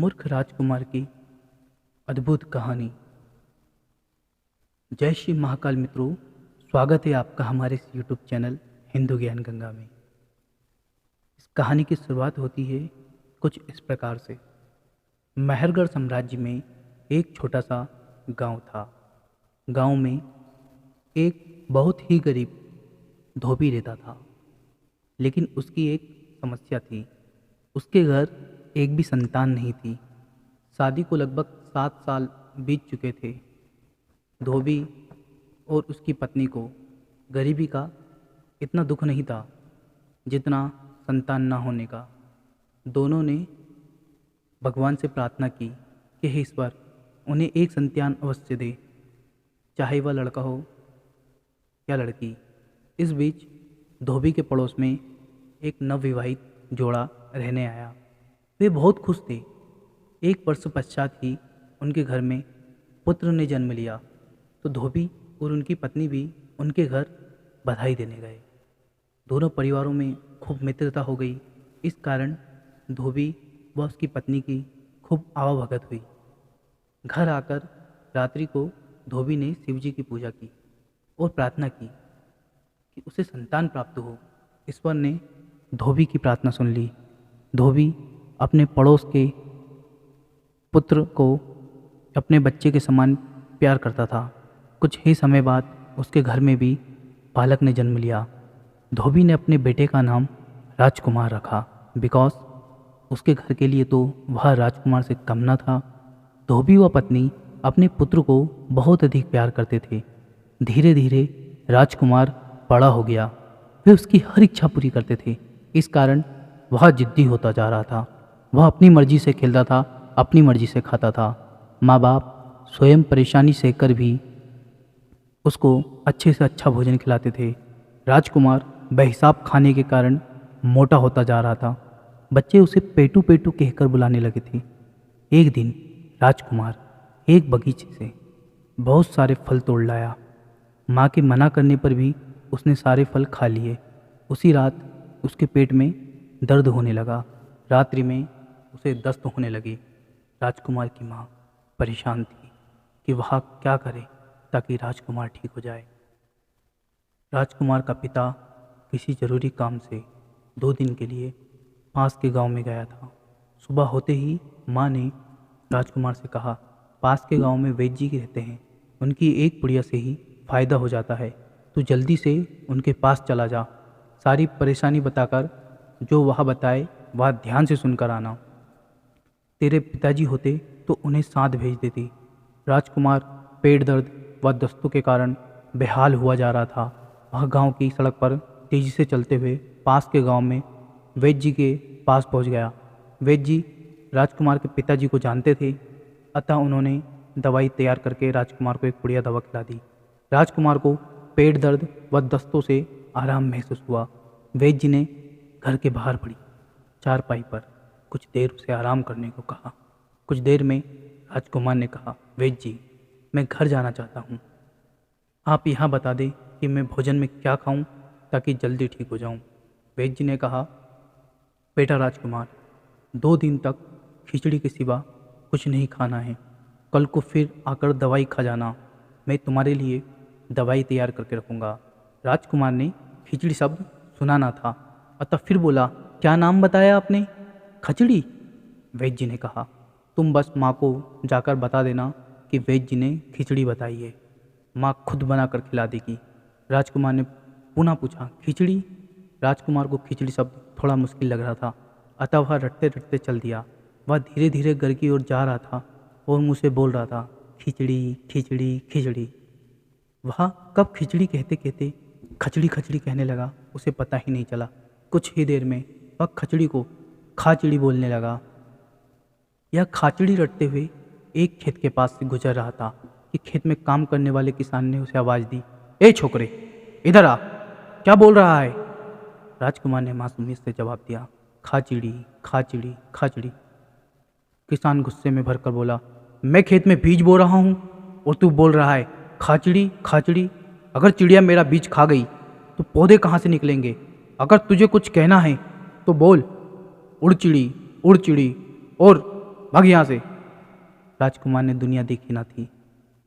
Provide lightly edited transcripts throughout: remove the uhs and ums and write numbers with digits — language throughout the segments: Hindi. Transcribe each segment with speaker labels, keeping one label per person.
Speaker 1: मूर्ख राजकुमार की अद्भुत कहानी। जय श्री महाकाल मित्रों, स्वागत है आपका हमारे इस यूट्यूब चैनल हिंदू ज्ञान गंगा में। इस कहानी की शुरुआत होती है कुछ इस प्रकार से। मेहरगढ़ साम्राज्य में एक छोटा सा गांव था। गांव में एक बहुत ही गरीब धोबी रहता था, लेकिन उसकी एक समस्या थी। उसके घर एक भी संतान नहीं थी। शादी को लगभग 7 साल बीत चुके थे। धोबी और उसकी पत्नी को गरीबी का इतना दुख नहीं था जितना संतान ना होने का। दोनों ने भगवान से प्रार्थना की कि हे ईश्वर, उन्हें एक संतान अवश्य दे, चाहे वह लड़का हो या लड़की। इस बीच धोबी के पड़ोस में एक नवविवाहित जोड़ा रहने आया। वे बहुत खुश थे। एक वर्ष पश्चात ही उनके घर में पुत्र ने जन्म लिया, तो धोबी और उनकी पत्नी भी उनके घर बधाई देने गए। दोनों परिवारों में खूब मित्रता हो गई। इस कारण धोबी व उसकी पत्नी की खूब आवभगत हुई। घर आकर रात्रि को धोबी ने शिव जी की पूजा की और प्रार्थना की कि उसे संतान प्राप्त हो। ईश्वर ने धोबी की प्रार्थना सुन ली। धोबी अपने पड़ोस के पुत्र को अपने बच्चे के समान प्यार करता था। कुछ ही समय बाद उसके घर में भी बालक ने जन्म लिया। धोबी ने अपने बेटे का नाम राजकुमार रखा, बिकॉज उसके घर के लिए तो वह राजकुमार से कम न था। धोबी व पत्नी अपने पुत्र को बहुत अधिक प्यार करते थे। धीरे धीरे राजकुमार बड़ा हो गया। वे उसकी हर इच्छा पूरी करते थे। इस कारण वह जिद्दी होता जा रहा था। वह अपनी मर्जी से खेलता था, अपनी मर्जी से खाता था। माँ बाप स्वयं परेशानी सहकर भी उसको अच्छे से अच्छा भोजन खिलाते थे। राजकुमार बेहिसाब खाने के कारण मोटा होता जा रहा था। बच्चे उसे पेटू पेटू कहकर बुलाने लगे थे। एक दिन राजकुमार एक बगीचे से बहुत सारे फल तोड़ लाया। माँ के मना करने पर भी उसने सारे फल खा लिए। उसी रात उसके पेट में दर्द होने लगा। रात्रि में उसे दस्त होने लगी। राजकुमार की माँ परेशान थी कि वह क्या करे ताकि राजकुमार ठीक हो जाए। राजकुमार का पिता किसी जरूरी काम से 2 दिन के लिए पास के गांव में गया था। सुबह होते ही माँ ने राजकुमार से कहा, पास के गांव में वैद्य जी रहते हैं, उनकी एक पुड़िया से ही फायदा हो जाता है, तू जल्दी से उनके पास चला जा। सारी परेशानी बताकर जो वह बताए वह ध्यान से सुनकर आना। तेरे पिताजी होते तो उन्हें साथ भेज देती। राजकुमार पेट दर्द व दस्तों के कारण बेहाल हुआ जा रहा था। वह गांव की सड़क पर तेजी से चलते हुए पास के गांव में वैद्य जी के पास पहुंच गया। वैद्य जी राजकुमार के पिताजी को जानते थे, अतः उन्होंने दवाई तैयार करके राजकुमार को एक बढ़िया दवा खिला दी। राजकुमार को पेट दर्द व दस्तों से आराम महसूस हुआ। वैद्य जी ने घर के बाहर पड़ी चारपाई पर कुछ देर उसे आराम करने को कहा। कुछ देर में राजकुमार ने कहा, वैद्य जी, मैं घर जाना चाहता हूँ। आप यहाँ बता दें कि मैं भोजन में क्या खाऊं ताकि जल्दी ठीक हो जाऊं। वैद्य जी ने कहा, बेटा राजकुमार, 2 दिन तक खिचड़ी के सिवा कुछ नहीं खाना है। कल को फिर आकर दवाई खा जाना। मैं तुम्हारे लिए दवाई तैयार करके रखूँगा। राजकुमार ने खिचड़ी शब्द सुना ना था, अतः फिर बोला, क्या नाम बताया आपने? खिचड़ी। वैद्य जी ने कहा, तुम बस माँ को जाकर बता देना कि वैद्य जी ने खिचड़ी बताई है, माँ खुद बनाकर खिला देगी। राजकुमार ने पुनः पूछा, खिचड़ी? राजकुमार को खिचड़ी शब्द थोड़ा मुश्किल लग रहा था, अतः वह रटते रटते चल दिया। वह धीरे धीरे घर की ओर जा रहा था और मुँह से बोल रहा था, खिचड़ी खिचड़ी खिचड़ी। वह कब खिचड़ी कहते कहते खचड़ी खचड़ी कहने लगा, उसे पता ही नहीं चला। कुछ ही देर में वह खचड़ी को खाचड़ी बोलने लगा। यह खाचड़ी रटते हुए एक खेत के पास से गुजर रहा था कि खेत में काम करने वाले किसान ने उसे आवाज़ दी, ए छोकरे, इधर आ, क्या बोल रहा है? राजकुमार ने मासूमियत से जवाब दिया, खाचड़ी खाचड़ी खाचड़ी। किसान गुस्से में भरकर बोला, मैं खेत में बीज बो रहा हूँ और तू बोल रहा है खाचड़ी खाचड़ी। अगर चिड़िया मेरा बीज खा गई तो पौधे कहाँ से निकलेंगे? अगर तुझे कुछ कहना है तो बोल, उड़ चिड़ी और भाग यहाँ से। राजकुमार ने दुनिया देखी ना थी,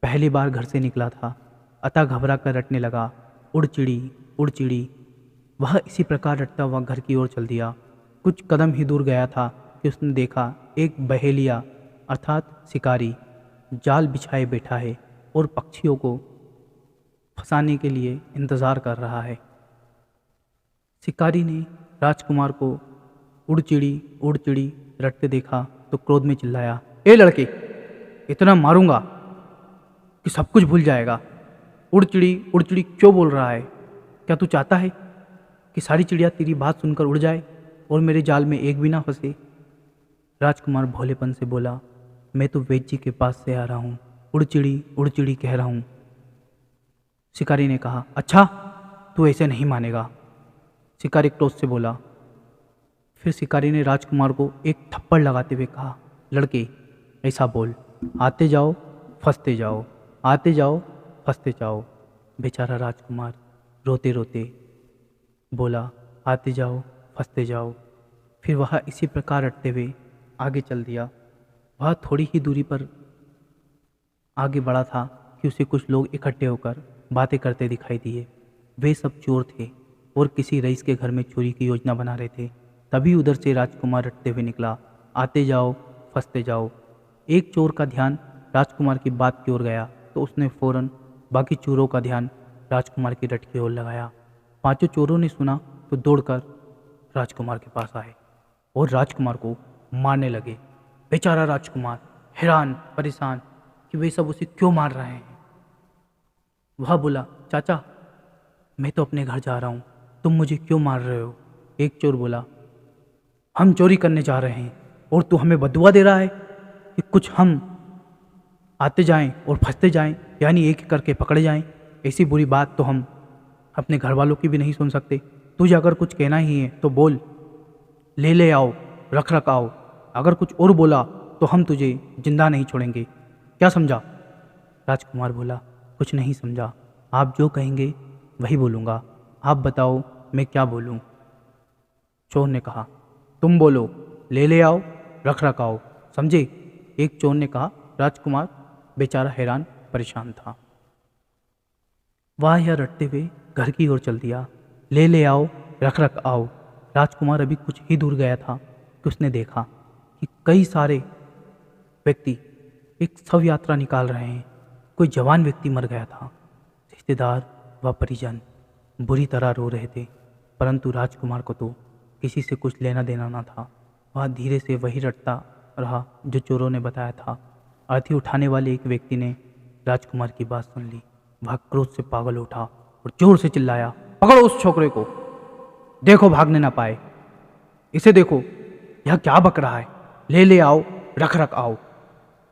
Speaker 1: पहली बार घर से निकला था, अतः घबरा कर रटने लगा, उड़ चिड़ी उड़ चिड़ी। वह इसी प्रकार रटता हुआ घर की ओर चल दिया। कुछ कदम ही दूर गया था कि उसने देखा एक बहेलिया अर्थात शिकारी जाल बिछाए बैठा है और पक्षियों को फंसाने के लिए इंतज़ार कर रहा है। शिकारी ने राजकुमार को उड़ चिड़ी रटते देखा तो क्रोध में चिल्लाया, ए लड़के, इतना मारूंगा कि सब कुछ भूल जाएगा। उड़ चिड़ी क्यों बोल रहा है? क्या तू चाहता है कि सारी चिड़िया तेरी बात सुनकर उड़ जाए और मेरे जाल में एक भी ना फंसे? राजकुमार भोलेपन से बोला, मैं तो वैद्य जी के पास से आ रहा हूँ, उड़ चिड़ी कह रहा हूँ। शिकारी ने कहा, अच्छा, तू ऐसे नहीं मानेगा। शिकारी क्रोध से बोला। फिर शिकारी ने राजकुमार को एक थप्पड़ लगाते हुए कहा, लड़के, ऐसा बोल, आते जाओ फंसते जाओ, आते जाओ फंसते जाओ। बेचारा राजकुमार रोते रोते बोला, आते जाओ फंसते जाओ। फिर वह इसी प्रकार रटते हुए आगे चल दिया। वह थोड़ी ही दूरी पर आगे बढ़ा था कि उसे कुछ लोग इकट्ठे होकर बातें करते दिखाई दिए। वे सब चोर थे और किसी रईस के घर में चोरी की योजना बना रहे थे। तभी उधर से राजकुमार रटते हुए निकला, आते जाओ फंसते जाओ। एक चोर का ध्यान राजकुमार की बात की ओर गया तो उसने फौरन बाकी चोरों का ध्यान राजकुमार की रट की ओर लगाया। पांचों चोरों ने सुना तो दौड़कर राजकुमार के पास आए और राजकुमार को मारने लगे। बेचारा राजकुमार हैरान परेशान कि वे सब उसे क्यों मार रहे हैं। वह बोला, चाचा, मैं तो अपने घर जा रहा हूँ, तुम मुझे क्यों मार रहे हो? एक चोर बोला, हम चोरी करने जा रहे हैं और तू हमें बदुआ दे रहा है कि कुछ हम आते जाएं और फंसते जाएं, यानी एक एक करके पकड़े जाएं। ऐसी बुरी बात तो हम अपने घर वालों की भी नहीं सुन सकते। तुझे अगर कुछ कहना ही है तो बोल, ले आओ, रख आओ। अगर कुछ और बोला तो हम तुझे जिंदा नहीं छोड़ेंगे। क्या समझा? राजकुमार बोला, कुछ नहीं समझा, आप जो कहेंगे वही बोलूँगा। आप बताओ मैं क्या बोलूँ? चोर ने कहा, तुम बोलो, ले आओ, रख आओ, समझे? एक चोर ने कहा। राजकुमार बेचारा हैरान परेशान था। वह यह रटते हुए घर की ओर चल दिया। ले आओ, रख आओ। राजकुमार अभी कुछ ही दूर गया था कि उसने देखा कि कई सारे व्यक्ति एक शव यात्रा निकाल रहे हैं। कोई जवान व्यक्ति मर गया था। रिश्तेदार व परिजन बुरी तरह रो रहे थे, परंतु राजकुमार को तो किसी से कुछ लेना देना ना था। वह धीरे से वही रटता रहा जो चोरों ने बताया था। अर्थी उठाने वाले एक व्यक्ति ने राजकुमार की बात सुन ली। वह क्रोध से पागल उठा और जोर से चिल्लाया, पकड़ो उस छोकरे को, देखो भागने ना पाए। इसे देखो, यह क्या बक रहा है, ले आओ, रख आओ।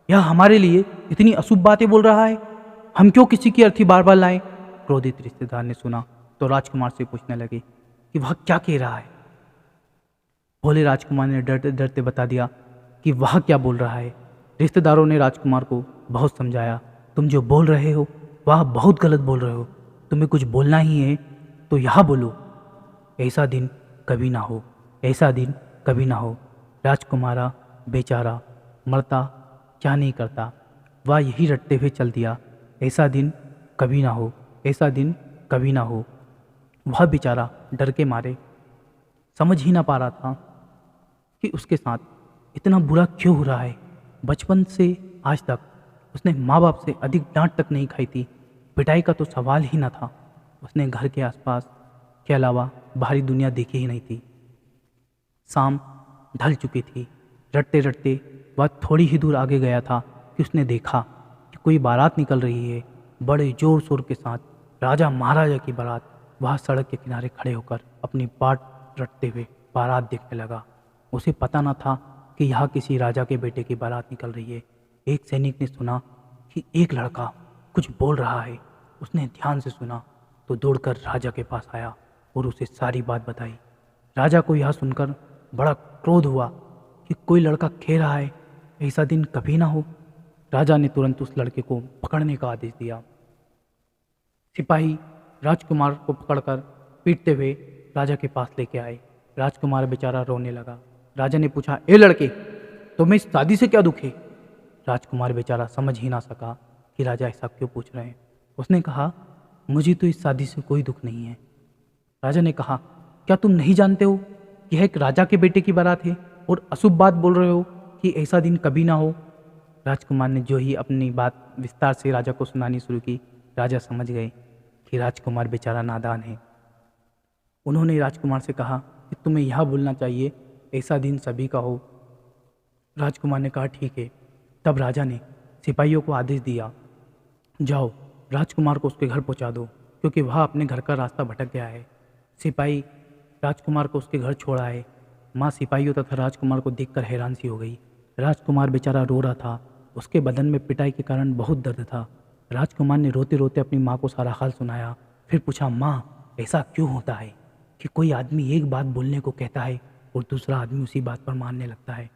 Speaker 1: यह हमारे लिए इतनी अशुभ बातें बोल रहा है, हम क्यों किसी की अर्थी बार बार लाएं? क्रोधित रिश्तेदार ने सुना तो राजकुमार से पूछने लगे कि वह क्या कह रहा है। भोले राजकुमार ने डरते डरते बता दिया कि वह क्या बोल रहा है। रिश्तेदारों ने राजकुमार को बहुत समझाया, तुम जो बोल रहे हो वह बहुत गलत बोल रहे हो, तुम्हें कुछ बोलना ही है तो यह बोलो, ऐसा दिन कभी ना हो, ऐसा दिन कभी ना हो। राजकुमारा बेचारा मरता क्या नहीं करता, वह यही रटते हुए चल दिया, ऐसा दिन कभी ना हो, ऐसा दिन कभी ना हो। वह बेचारा डर के मारे समझ ही ना पा रहा था कि उसके साथ इतना बुरा क्यों हो रहा है। बचपन से आज तक उसने माँ बाप से अधिक डांट तक नहीं खाई थी, पिटाई का तो सवाल ही ना था। उसने घर के आसपास के अलावा बाहरी दुनिया देखी ही नहीं थी। शाम ढल चुकी थी। रटते रटते वह थोड़ी ही दूर आगे गया था कि उसने देखा कि कोई बारात निकल रही है, बड़े जोर शोर के साथ राजा महाराजा की बारात। वह सड़क के किनारे खड़े होकर अपनी बाट रटते हुए बारात देखने लगा। उसे पता न था कि यहाँ किसी राजा के बेटे की बारात निकल रही है। एक सैनिक ने सुना कि एक लड़का कुछ बोल रहा है। उसने ध्यान से सुना तो दौड़कर राजा के पास आया और उसे सारी बात बताई। राजा को यह सुनकर बड़ा क्रोध हुआ कि कोई लड़का कह रहा है ऐसा दिन कभी ना हो। राजा ने तुरंत उस लड़के को पकड़ने का आदेश दिया। सिपाही राजकुमार को पकड़कर पीटते हुए राजा के पास लेके आए। राजकुमार बेचारा रोने लगा। राजा ने पूछा, ए लड़के, तुम्हें इस शादी से क्या दुख है? राजकुमार बेचारा समझ ही ना सका कि राजा ऐसा क्यों पूछ रहे हैं। उसने कहा, मुझे तो इस शादी से कोई दुख नहीं है। राजा ने कहा, क्या तुम नहीं जानते हो कि यह एक राजा के बेटे की बारात है और अशुभ बात बोल रहे हो कि ऐसा दिन कभी ना हो? राजकुमार ने जो ही अपनी बात विस्तार से राजा को सुनानी शुरू की, राजा समझ गए कि राजकुमार बेचारा नादान है। उन्होंने राजकुमार से कहा कि तुम्हें यह बोलना चाहिए ऐसा दिन सभी का हो। राजकुमार ने कहा, ठीक है। तब राजा ने सिपाहियों को आदेश दिया, जाओ राजकुमार को उसके घर पहुंचा दो, क्योंकि वह अपने घर का रास्ता भटक गया है। सिपाही राजकुमार को उसके घर छोड़ आए। माँ सिपाहियों तथा राजकुमार को देखकर हैरान सी हो गई। राजकुमार बेचारा रो रहा था। उसके बदन में पिटाई के कारण बहुत दर्द था। राजकुमार ने रोते रोते अपनी माँ को सारा हाल सुनाया। फिर पूछा, माँ ऐसा क्यों होता है कि कोई आदमी एक बात बोलने को कहता है और दूसरा आदमी उसी बात पर मानने लगता है?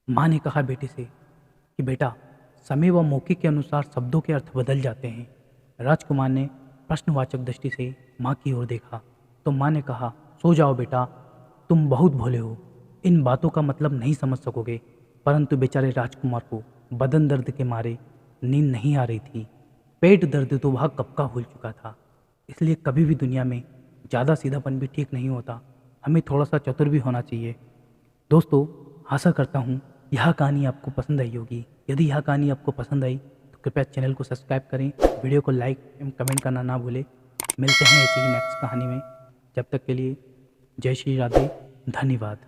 Speaker 1: माँ ने कहा बेटे से कि बेटा, समय व मौके के अनुसार शब्दों के अर्थ बदल जाते हैं। राजकुमार ने प्रश्नवाचक दृष्टि से माँ की ओर देखा तो माँ ने कहा, सो जाओ बेटा, तुम बहुत भोले हो, इन बातों का मतलब नहीं समझ सकोगे। परंतु बेचारे राजकुमार को बदन दर्द के मारे नींद नहीं आ रही थी। पेट दर्द तो वह कब का भूल चुका था। इसलिए कभी भी दुनिया में ज़्यादा सीधापन भी ठीक नहीं होता, हमें थोड़ा सा चतुर भी होना चाहिए। दोस्तों, आशा करता हूँ यह कहानी आपको पसंद आई होगी। यदि यह कहानी आपको पसंद आई तो कृपया चैनल को सब्सक्राइब करें, वीडियो को लाइक एवं कमेंट करना ना भूलें। मिलते हैं ऐसी ही नेक्स्ट कहानी में। जब तक के लिए जय श्री राधे, धन्यवाद।